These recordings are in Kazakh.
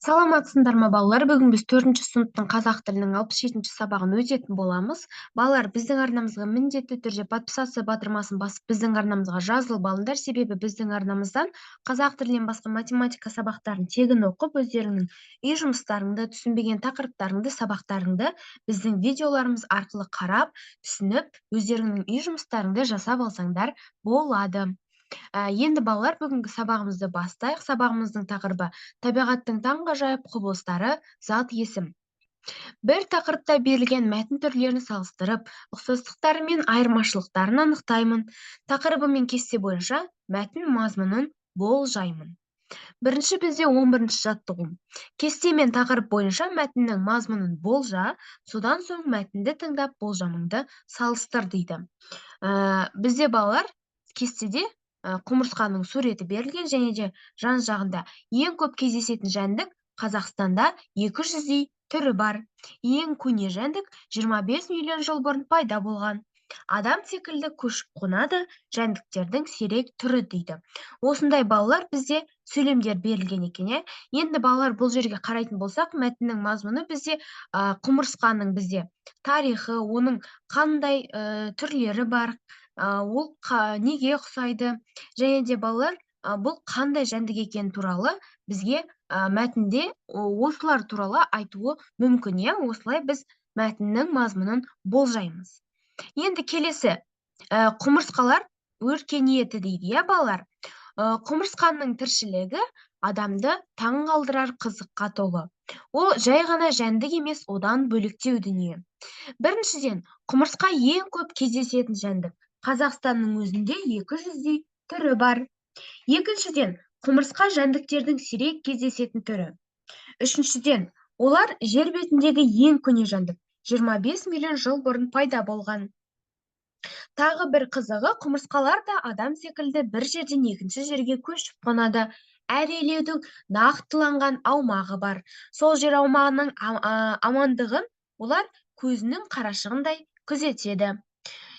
Саламатсыңдар ма балалар? Бүгін біз 4-ші сыныптың қазақ тілінің 67-ші сабағын өтетін боламыз. Балалар, біздің арнамызға міндетті түрде подписация батырмасын басып, біздің арнамызға жазылып алыңдар, себебі біздің арнамыздан қазақ тілінен басқа математика сабақтарын тегін оқып, өздеріңнің үй жұмыстарыңды, түсінбеген тақырыптарыңды, сабақтарыңды біздің видеоларымыз арқылы қарап, түсініп, өздеріңнің үй жұмыстарыңды жасап алсаңдар болады. Енді балалар, бүгінгі сабағымызды бастайық. Сабағымыздың тақырыбы табиғаттың таңғажайып құбылыстары, зат есім. Бір тақырыпта берілген мәтін түрлерін салыстырып, ұқсастықтары мен айырмашылықтарын анықтаймын. Тақырыбы мен кесте бойынша мәтін мазмұнын болжаймын. Бірінші бізде 11-ші жаттығу. Кесте мен тақырып бойынша мәтіннің мазмұнын болжа, содан соң мәтінді тыңдап болжамыңды салыстыр дейді. Бізде балалар кестеде құмырсқаның суреті берілген, және де жан жағында ең көп кездесетін жәндік Қазақстанда 200-дей түрі бар. Ең көне жәндік 25 миллион жыл бұрын пайда болған. Адам секілді көшіп қонады, жәндіктердің сирек түрі дейді. Осындай балалар бізде сөйлемдер берілген екен. Енді балалар, бұл жерге қарайтын болсақ, мәтіннің мазмұны бізде құмырсқаның бізде тарихы, оның қандай түрлері бар, ол неге ұқсайды, және де балалар, бұл қандай жәндік екені туралы бізге мәтінде осылар туралы айтуы мүмкін. Осылай біз мәтіннің мазмұнын болжаймыз. Енді келесі, құмырсқалар өркениеті дейді, балалар. Құмырсқаның тіршілігі адамды таң қалдырар қызыққа толы. Ол жай ғана жәндік емес, одан бөлектеу дүние. Біріншіден, құмырсқа ең көп кездесетін жәндік. Қазақстанның өзінде 200-дей түрі бар. Екіншіден, құмырсқа жәндіктердің сирек кездесетін түрі. Үшіншіден, олар жер бетіндегі ең көне жәндік. 25 миллион жыл бұрын пайда болған. Тағы бір қызығы, құмырсқалар да адам секілді бір жерден екінші жерге көшіп қонады. Әр үйлердің нақтыланған аумағы бар. Сол жер аумағының амандығын олар көзінің қарашығындай күзетеді.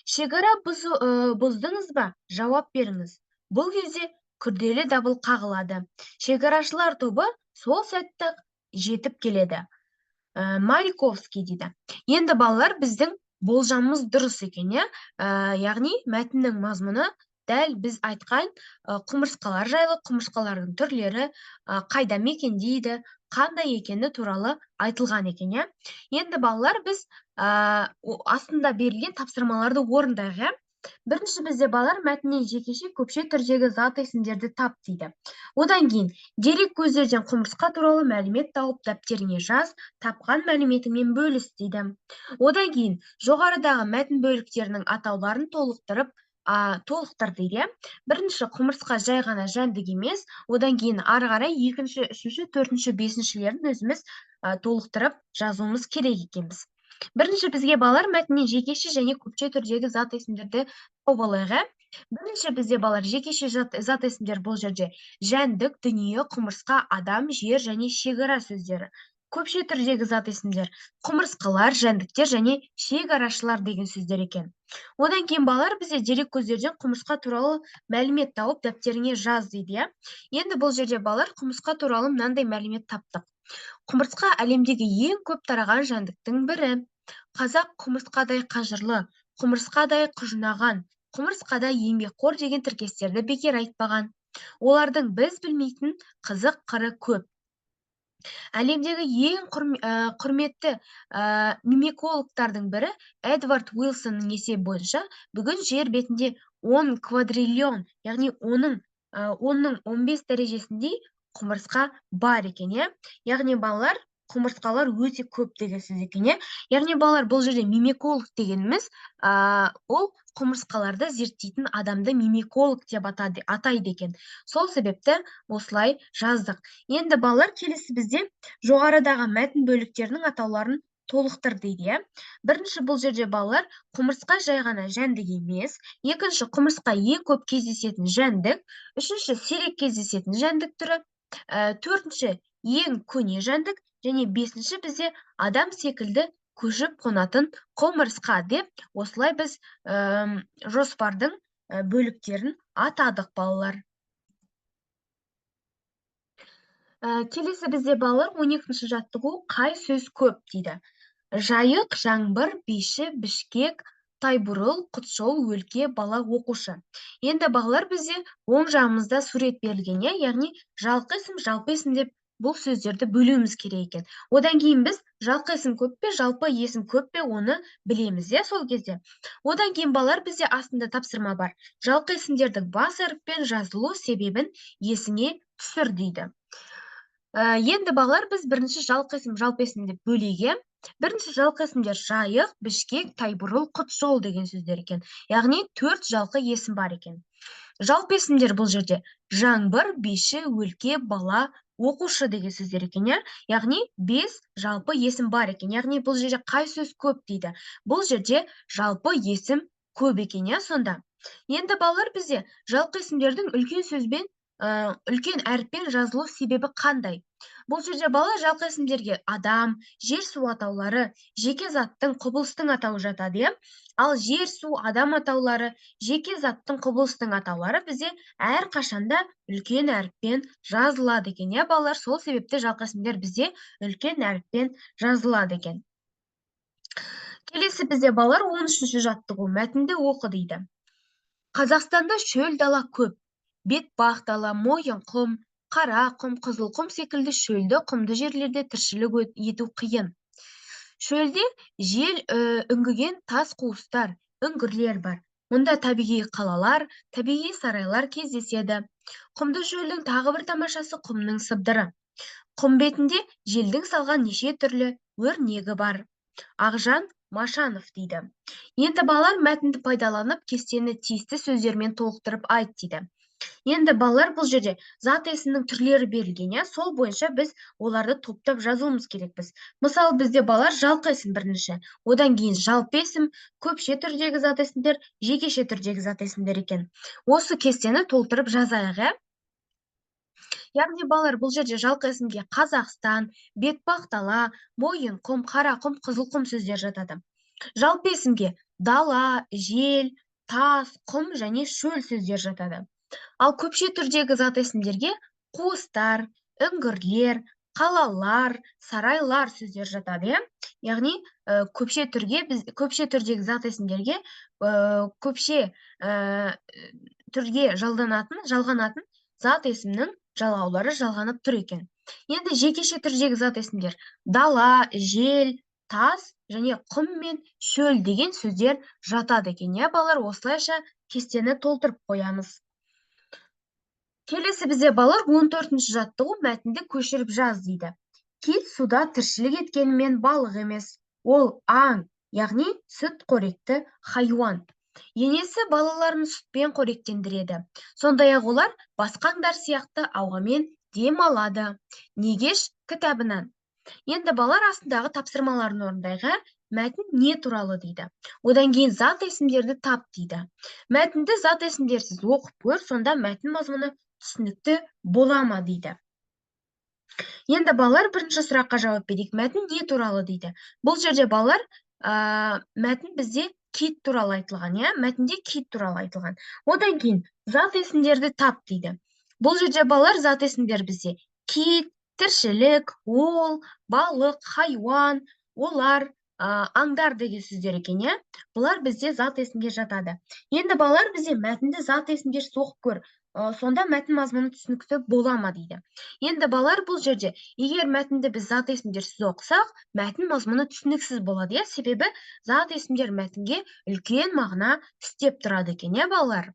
Шекара бұздыңыз ба? Жауап беріңіз. Бұл кезде күрделі дабыл қағылады. Шекарашылар тобы сол сәтті жетіп келеді. Мариковский дейді. Енді балалар, біздің болжамымыз дұрыс екен, яғни мәтіннің мазмұны дәл біз айтқан құмырсқалар жайлы, құмырсқалардың түрлері қайда мекендейді, қандай екені туралы айтылған екен. Енді балалар, біз астында берілген тапсырмаларды орындайық. Бірінші бізде балалар мәтіннен жекеше көпше түрдегі зат есімдерді тап дейді. Одан кейін дерек көздерден құмырсқа туралы мәлімет тауып дәптеріңе жаз, тапқан мәліметіңмен бөліс дейді. Одан кейін жоғарыдағы мәтін бөліктерінің атауларын толықтыр дейді. Бірінші құмырсқа жай ғана жәндік емес, одан кейін ары қарай екінші, үшінші, төртінші, бесіншілерін өзіміз толықтырып жазуымыз керек екенбіз. Бірінші бізге балалар мәтіннен жекеше және көпше түрдегі зат есімдерді тауып алайық. Бірінші бізде балалар жекеше зат есімдер бұл жерде жәндік, дүние, құмырсқа, адам, жер және шекара сөздері. Көпше түрдегі зат есімдер құмырсқалар, жәндіктер және шекарашылар деген сөздер екен. Одан кейін балалар, бізде дерек көздерден құмырсқа туралы мәлімет тауып дәптеріңе жаз дейді. Енді бұл жерде балалар, құмырсқа туралы мынандай мәлімет таптық. Құмырсқа әлемдегі ең көп тараған жәндіктің бірі. Қазақ құмырсқадай қажырлы, құмырсқадай құжынаған, құмырсқадай еңбекқор деген тіркестерді бекер айтпаған. Олардың біз білмейтін қызық қыры көп. Әлемдегі ең құрметті мимикологтардың бірі Эдвард Уилсонның есебі бойынша бүгін жер бетінде 10 квадриллион, яғни оның 15 дәрежесіндей құмырсқа бар екен. Яғни балалар, құмырсқалар өте көп деген сөз екен. Яғни балалар, бұл жерде мимиколог дегеніміз, ол құмырсқаларды зерттейтін адамды мимиколог деп атайды екен. Сол себепті осылай жаздық. Енді балалар, келесі бізде жоғарыдағы мәтін бөліктерінің атауларын толықтыр дейді. Бірінші, бұл жерде балалар, құмырсқа жай ғана жәндік емес. Екінші, құмырсқа ең көп кездесетін жәндік. Үшінші, сирек кездесетін жәндік түрі. Төртінші, ең көне жәндік. Және бесінші, бізде адам секілді көшіп қонатын құмырсқа деп, осылай біз жоспардың бөліктерін атадық балалар. Келесі бізде балалар 12-ші жаттығу қай сөз көп дейді. Жайық, жаңбыр, биші, бішкек, тайбұрыл, құтжол, өлке, бала, оқушы. Енді балалар бізде оң жағымызда сурет берілген, яғни жалқы есім, жалпы есім деп бұл сөздерді бөлуіміз керек екен. Одан кейін біз жалқы есім көп пе, жалпы есім көп пе, оны білеміз, сол кезде. Одан кейін балалар бізде астында тапсырма бар. Жалқы есімдердің бас әріппен жазылу себебін есіңе түсір дейді. Енді балалар біз бірінші жалқы есім, жалпы есім деп бөлеге. Бірінші жалқы есімдер жайық, бішкек, тайбұрыл, құтжол деген сөздер екен. Яғни 4 жалқы есім бар екен. Жалпы есімдер бұл жерде жаңбыр, биші, өлке, бала, оқушы деген сөздер екен, яғни 5 жалпы есім бар екен. Яғни бұл жерде қай сөз көп дейді. Бұл жерде жалпы есім көп екен, сонда. Енді балалар бізде жалпы есімдердің үлкен сөзбен үлкен әріппен жазылу себебі қандай? Бұл жерде бала жалқы есімдерге адам, жер, су атаулары, жеке заттың, құбылыстың атауы жатады, Ал жер, су, адам атаулары, жеке заттың, құбылыстың атаулары бізде әр қашанда үлкен әріппен жазылады екен, балалар? Сол себепті жалқы есімдер бізде үлкен әріппен жазылады екен. Келесі бізде балалар 13-ші жаттығу мәтінді оқы дейді. Қазақстанда шөл дала көп. Бетпақ дала, мойын құм, қара құм, қызыл құм секілді шөлді құмды жерлерде тіршілік ету қиын. Шөлде жел үңгіген тас қуыстар, үңгірлер бар. Мұнда табиғи қалалар, табиғи сарайлар кездеседі. Құмды шөлдің тағы бір тамашасы құмның сыбдыры. Құм бетінде желдің салған неше түрлі өрнегі бар. Ақжан Машанов дейді. Енді балалар мәтінді пайдаланып, кестені тиісті сөздермен толықтырып айт дейді. Енді балалар бұл жерде зат есімнің түрлері берілген, сол бойынша біз оларды топтап жазуымыз керекпіз. Мысалы, бізде балалар жалқы есім бірінші, одан кейін жалпы есім, көпше түрдегі зат есімдер, жекеше түрдегі зат есімдер екен. Осы кестені толтырып жазайық, Яғни балалар бұл жерде жалқы есімге Қазақстан, бетпақ дала, мойын құм, қара құм, қызыл құм сөздер жатады. Жалпы есімге дала, жел, тас, құм және шөл сөздер жатады. Ал көпше түрдегі зат есімдерге қуыстар, үңгірлер, қалалар, сарайлар сөздер жатады, Яғни көпше түрдегі зат есімдерге көпше түрге жалғанатын зат есімнің жалғаулары жалғанып тұр екен. Енді жекеше түрдегі зат есімдер дала, жел, тас және құм мен шөл деген сөздер жатады екен, балалар? Осылайша кестені толтырып қоямыз. Келесі бізде балалар 14-ші жаттығу мәтінді көшіріп жаз дейді. Кит суда тіршілік еткенімен балық емес, ол аң, яғни сүт қоректі хайуан. Енесі балаларын сүтпен қоректендіреді. Сондай-ақ олар басқа аңдар сияқты ауамен дем алады. Негеш кітабынан. Енді балалар астындағы тапсырмаларын орындайға, мәтін не туралы дейді. Одан кейін зат есімдерді тап дейді. Мәтінді зат есімдерсіз оқып көр, сонда мәтін мазмұны түсінікті бола ма дейді. Енді балалар бірінші сұраққа жауап берейік. Мәтін не туралы дейді. Бұл жерде балалар мәтін бізде кит туралы айтылған, мәтінде кит туралы айтылған. Одан кейін зат есімдерді тап дейді. Бұл жерде балалар зат есімдер бізде кит, тіршілік, ол, балық, хайуан, олар, аңдар деген сөздер екен, Бұлар бізде зат есімге жатады. Енді балалар бізде мәтінді зат есімдер соғып көр, сонда мәтін мазмұны түсінікті бола ма дейді. Енді балалар бұл жерде, егер мәтінді біз зат есімдерсіз оқысақ, мәтін мазмұны түсініксіз болады, себебі зат есімдер мәтінге үлкен мағына істеп тұрады екен, балалар?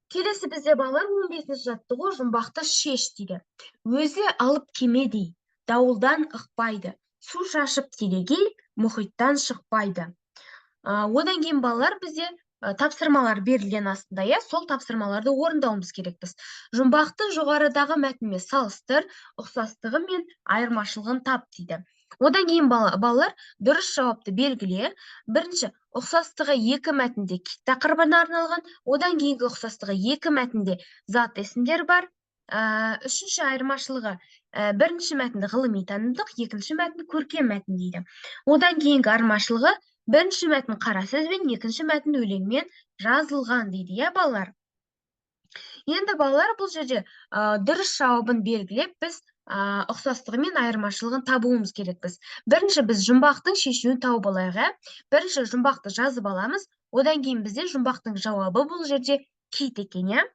Келесі бізде балалар 15-ші жаттығу жұмбақты шеш дейді. Өзі алып кемедей, дауылдан ықпайды, су шашып терегей, мұхиттан шықпайды. Одан кейін балалар бізде тапсырмалар берілген астында, сол тапсырмаларды орындауымыз керекпіз. Жұмбақты жоғарыдағы мәтінмен салыстыр, ұқсастығы мен айырмашылығын тап дейді. Одан кейін балалар дұрыс жауапты белгіле. Бірінші, ұқсастығы екі мәтінде кит тақырыбына арналған, одан кейінгі ұқсастығы екі мәтінде зат есімдер бар. Үшінші айырмашылығы, бірінші мәтінді ғылыми танымдық, екінші мәтін көркем мәтін дейді. Одан кейінгі айырмашылығы, бірінші мәтін қара сөзбен, екінші мәтін өлеңмен жазылған дейді, балалар? Енді балалар бұл жерде дұрыс жауабын белгілеп, біз ұқсастығы мен айырмашылығын табуымыз керекпіз. Бірінші біз жұмбақтың шешуін тауып алайық, ә? Бірінші жұмбақты жазып аламыз, одан кейін бізде жұмбақтың жауабы бұл жерде кит екен, иә?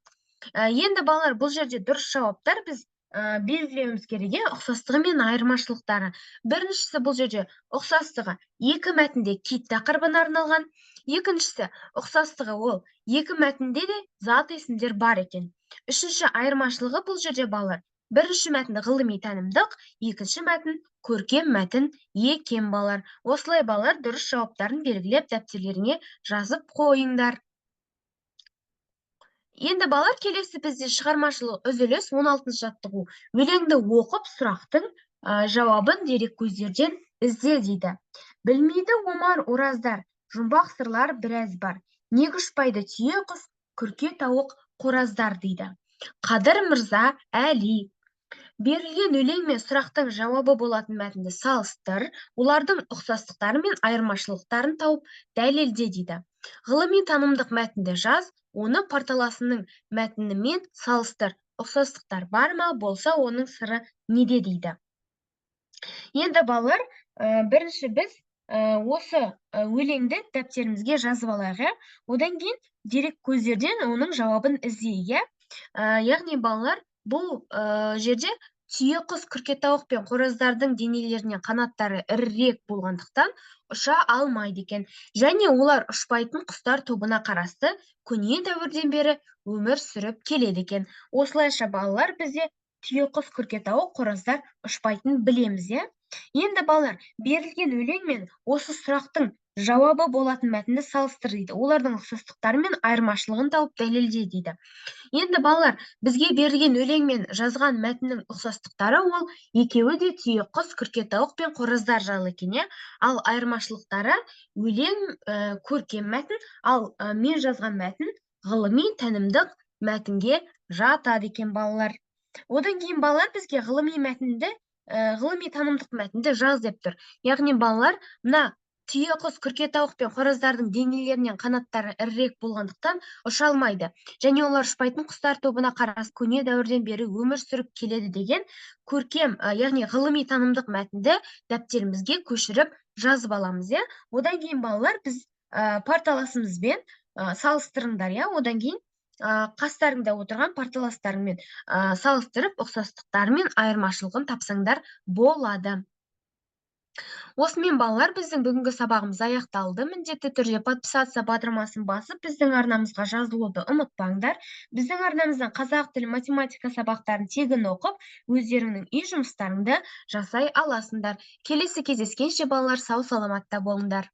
Енді балалар бұл жерде дұрыс жауаптар біз белгілеуіміз керек, иә? Ұқсастығы мен айырмашылықтары. Біріншісі бұл жерде ұқсастығы екі мәтінде кит тақырыбына арналған. Екіншісі ұқсастығы ол екі мәтінде де зат есімдер бар екен. Үшінші айырмашылығы бұл жерде балалар. Бірінші мәтін ғылыми танымдық, екінші мәтін көркем мәтін екен балалар. Осылай балалар дұрыс жауаптарын белгілеп дәптерлеріңе жазып қойыңдар. Енді балалар, келесі бізде шығармашылық үзіліс 16 жаттығу. Өлеңді оқып, сұрақтың жауабын дерек көздерден ізде дейді. Білмейді омар ораздар, жұмбақ сырлар біраз бар. Не ұшпайды түйе құс, күрке тауық қораздар дейді. Қадыр мырза, Әли. Берілген өлең мен сұрақтың жауабы болатын мәтінді салыстыр, олардың ұқсастықтары мен айырмашылықтарын тауып дәлелде дейді. Ғылыми танымдық мәтінді жаз, оны парталасының мәтінімен салыстыр. Ұқсастықтар бар ма, болса оның сыры неде дейді. Енді балалар, бірінші біз осы өлеңді дәптерімізге жазып алайық, ә? Одан кейін дерек көздерден оның жауабын іздейік, ә? Яғни балалар, бұл жерде түйе құс, күрке тауық пен қораздардың денелерінен қанаттары ірірек болғандықтан ұша алмайды екен. Және олар ұшпайтын құстар тобына қарасты көне дәуірден бері өмір сүріп келеді екен. Осылайша балалар, бізде түйе құс, күрке тауық, қораздар ұшпайтынын білеміз, иә? Енді балалар, берілген өлең мен осы сұрақтың жауабы болатын мәтінді салыстыр дейді. Олардың ұқсастықтары мен айырмашылығын тауып дәлелде дейді. Енді балалар, бізге берілген өлең мен жазған мәтіннің ұқсастықтары ол екеуі де түйе құс, күрке тауық пен қораздар жайлы екен, иә? Ал айырмашылықтары өлең көркем мәтін, ал мен жазған мәтін ғылыми танымдық мәтінге жатады екен балалар. Одан кейін балалар, бізге ғылыми танымдық мәтінді жаз деп тұр. Яғни балалар, мына түйе құс, күрке тауық пен қораздардың денелерінен қанаттары ірірек болғандықтан ұша алмайды. Және олар ұшпайтын құстар тобына қарасты көне дәуірден бері өмір сүріп келеді деген көркем, яғни ғылыми танымдық мәтінді дәптерімізге көшіріп жазып аламыз, иә? Одан кейін балалар, біз парталасымызбен салыстырыңдар, иә? Одан кейін қастарыңда отырған парталастарыңмен салыстырып, ұқсастықтары мен айырмашылығын тапсаңдар болады. Осымен балалар, біздің бүгінгі сабағымыз аяқталды. Міндетті түрде подписаться батырмасын басып, біздің арнамызға жазылуды ұмытпаңдар. Біздің арнамыздан қазақ тілі, математика сабақтарын тегін оқып, өздеріңнің үй жұмыстарыңды жасай аласыңдар. Келесі кездескенше балалар, сау саламатта болыңдар.